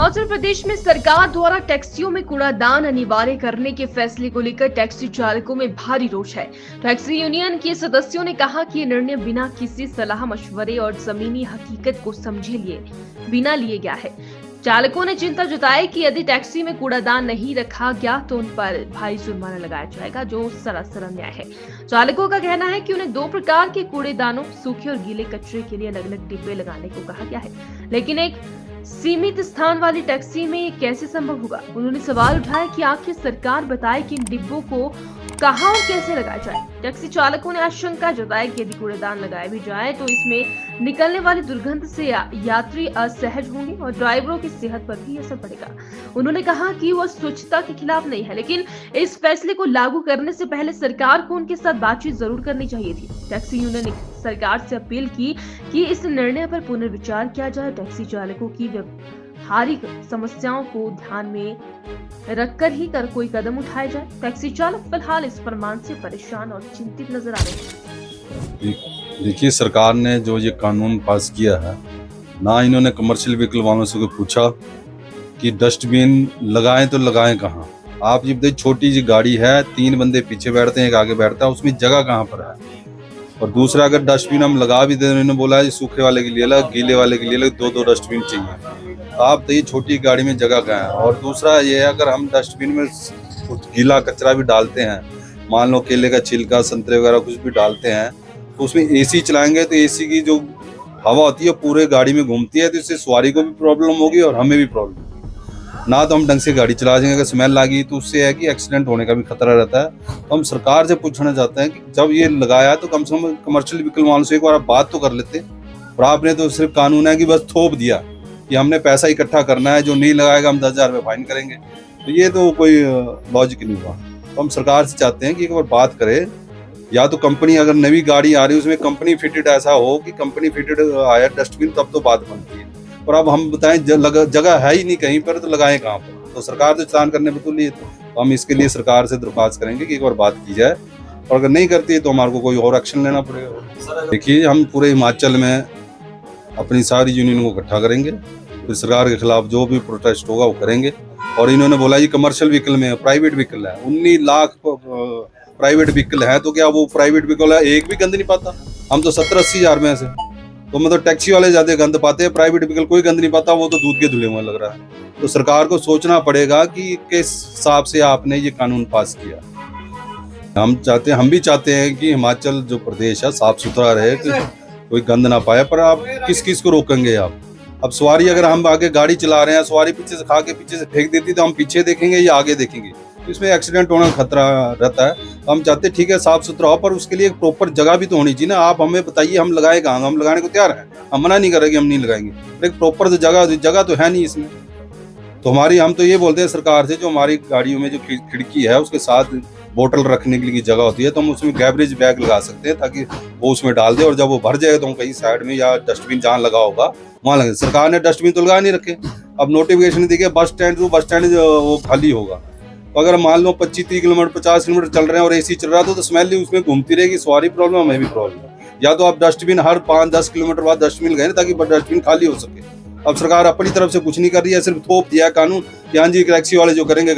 हिमाचल प्रदेश में सरकार द्वारा टैक्सियों में कूड़ादान अनिवार्य करने के फैसले को लेकर टैक्सी चालकों में भारी रोष है। टैक्सी यूनियन के सदस्यों ने कहा कि ये निर्णय बिना किसी सलाह मशवरे और जमीनी हकीकत को समझे बिना लिए गया है। चालकों ने चिंता जताई कि यदि टैक्सी में कूड़ादान नहीं रखा गया तो उन पर भारी जुर्माना लगाया जाएगा, जो सरासर अन्याय है। चालकों का कहना है कि उन्हें 2 प्रकार के कूड़ेदानों, सूखे और गीले कचरे के लिए अलग अलग डिब्बे लगाने को कहा गया है, लेकिन एक सीमित स्थान वाली टैक्सी में ये कैसे संभव होगा। उन्होंने सवाल उठाया कि आखिर सरकार बताए कि इन डिब्बों को कहां और कैसे लगाया जाए। टैक्सी चालकों ने आशंका जताई कि यदि कूड़ेदान लगाया भी जाए तो इसमें निकलने वाली दुर्गंध से यात्री असहज होंगे और ड्राइवरों की सेहत पर भी असर पड़ेगा। उन्होंने कहा कि वो स्वच्छता के खिलाफ नहीं है, लेकिन इस फैसले को लागू करने से पहले सरकार को उनके साथ बातचीत जरूर करनी चाहिए थी। टैक्सी यूनियन ने सरकार से अपील की कि इस निर्णय पर पुनर्विचार किया जाए। टैक्सी चालकों की व्यावहारिक समस्याओं को ध्यान में रखकर ही कोई कदम उठाया जाए। टैक्सी चालक फिलहाल इस फरमान से परेशान और चिंतित नजर आ रहे हैं। देखिए, सरकार ने जो ये कानून पास किया है, ना इन्होंने कमर्शियल व्हीकल वालों से पूछा कि डस्टबिन लगाएं तो लगाएं कहाँ। आप ये बताइए, छोटी सी गाड़ी है, 3 बंदे पीछे बैठते हैं, एक आगे बैठता है, उसमें जगह कहाँ पर है। और दूसरा, अगर डस्टबिन हम लगा भी दें, इन्होंने बोला है सूखे वाले के लिए अलग, गीले वाले के लिए अलग, 2-2 डस्टबिन चाहिए। आप तो ये छोटी गाड़ी में जगह कहाँ है। और दूसरा ये है, अगर हम डस्टबिन में कुछ गीला कचरा भी डालते हैं, मान लो केले का छिलका, संतरे वगैरह कुछ भी डालते हैं, तो उसमें एसी चलाएंगे तो एसी की जो हवा होती है पूरे गाड़ी में घूमती है, तो इससे सवारी को भी प्रॉब्लम होगी और हमें भी प्रॉब्लम होगी। ना तो हम ढंग से गाड़ी चला जाएंगे, अगर स्मेल आ गई तो उससे है कि एक्सीडेंट होने का भी खतरा रहता है। तो हम सरकार से पूछना चाहते हैं कि जब ये लगाया तो कम से कम कमर्शियल व्हीकल वालों से एक बार बात तो कर लेते। और आपने तो सिर्फ कानून है कि बस थोप दिया कि हमने पैसा इकट्ठा करना है, जो नहीं लगाएगा हम 10,000 रुपये फाइन करेंगे। तो ये तो कोई लॉजिक नहीं हुआ। तो हम सरकार से चाहते हैं कि एक बार बात करें, या तो कंपनी, अगर नई गाड़ी आ रही है उसमें कंपनी फिटेड ऐसा हो कि कंपनी फिटेड आया डस्टबिन, तब तो बात बनती है। और अब हम बताएं जगह है ही नहीं कहीं पर, तो लगाएं कहाँ पर। तो सरकार तो चालान करने पर तुली है, तो हम इसके लिए सरकार से दरख्वास्त करेंगे कि एक बार बात की जाए, और अगर नहीं करती है तो हमारे को कोई और एक्शन लेना पड़ेगा। देखिए, हम पूरे हिमाचल में अपनी सारी यूनियन को इकट्ठा करेंगे, फिर सरकार के खिलाफ जो भी प्रोटेस्ट होगा वो करेंगे। और इन्होंने बोला ये कमर्शियल व्हीकल में, प्राइवेट व्हीकल है, 19 लाख प्राइवेट व्हीकल है, तो क्या वो प्राइवेट व्हीकल है एक भी गंद नहीं पाता। हम तो 70-80 हज़ार में से, तो मतलब टैक्सी वाले ज्यादा गंद पाते हैं, प्राइवेट व्हीकल कोई गंद नहीं पाता, वो तो दूध के धुले हुए लग रहा है। तो सरकार को सोचना पड़ेगा कि किस हिसाब से आपने ये कानून पास किया। हम भी चाहते हैं कि हिमाचल जो प्रदेश है साफ सुथरा रहे, कि कोई गंद ना पाए, पर आप किस को रोकेंगे आप। अब सवारी, अगर हम आगे गाड़ी चला रहे हैं, सवारी पीछे से खा के पीछे से फेंक देती, तो हम पीछे देखेंगे या आगे देखेंगे, तो इसमें एक्सीडेंट होने का खतरा रहता है। तो हम चाहते हैं ठीक है साफ सुथरा हो, पर उसके लिए एक प्रॉपर जगह भी तो होनी चाहिए ना। आप हमें बताइए हम लगाए कहाँ, हम लगाने को तैयार हैं, हम मना नहीं करेंगे, हम नहीं लगाएंगे, पर एक प्रॉपर जगह तो है नहीं इसमें। तो हम तो ये बोलते हैं सरकार से, जो हमारी गाड़ियों में जो खिड़की है उसके साथ बोतल रखने के लिए जगह होती है, तो हम उसमें गैबरेज बैग लगा सकते हैं, ताकि वो उसमें डाल दे, और जब वो भर जाए तो हम कहीं साइड में या डस्टबिन जहाँ लगा होगा वहाँ लगे। सरकार ने डस्टबिन तो लगा नहीं रखे, अब नोटिफिकेशन देखिए बस स्टैंड वो खाली होगा। तो अगर मान लो 25-30 किलोमीटर 50 किलोमीटर चल रहे हैं और एसी चल रहा है, तो स्मेल उसमें घूमती रहेगी, सवारी प्रॉब्लम, हमें भी प्रॉब्लम। या तो आप डस्टबिन हर 5-10 किलोमीटर बाद डस्टबिन लगाए, ताकि डस्टबिन खाली हो सके। अब सरकार अपनी तरफ से कुछ नहीं कर रही है, सिर्फ थोप दिया है कानून कि हाँ जी टैक्सी वाले जो करेंगे।